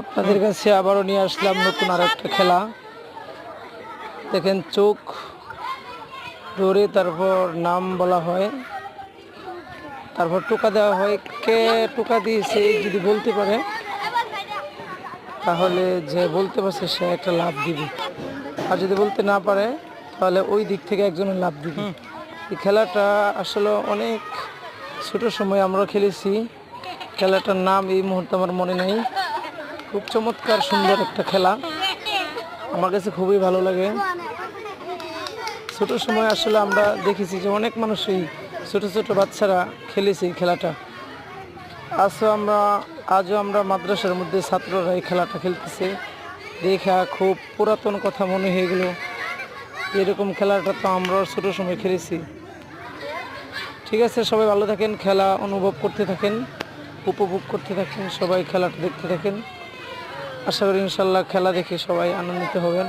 আপনাদের কাছে আবারও নিয়ে আসলাম নতুন আর একটা খেলা। দেখেন, চোখ ধরে তারপর নাম বলা হয়, তারপর টোকা দেওয়া হয়। কে টোকা দিয়েছে যদি বলতে পারে, তাহলে যে বলতে পারছে সে একটা লাভ দিবে, আর যদি বলতে না পারে তাহলে ওই দিক থেকে একজনের লাভ দিবে। এই খেলাটা আসলে অনেক ছোট সময় আমরা খেলেছি। খেলাটার নাম এই মুহূর্তে আমার মনে নেই। খুব চমৎকার সুন্দর একটা খেলা, আমার কাছে খুবই ভালো লাগে। ছোট সময় আসলে আমরা দেখেছি যে অনেক মানুষই, ছোট ছোট বাচ্চারা খেলেছে এই খেলাটা। আজও আমরা মাদ্রাসার মধ্যে ছাত্ররা এই খেলাটা খেলতেছে। দেখা খুব পুরাতন কথা মনে হয়ে গেল। এরকম খেলাটা তো আমরা ছোট সময় খেলেছি। ঠিক আছে, সবাই ভালো থাকেন, খেলা অনুভব করতে থাকেন, উপভোগ করতে থাকেন, সবাই খেলাটা দেখতে থাকেন। আশা করি ইনশাল্লাহ খেলা দেখে সবাই আনন্দিত হবেন।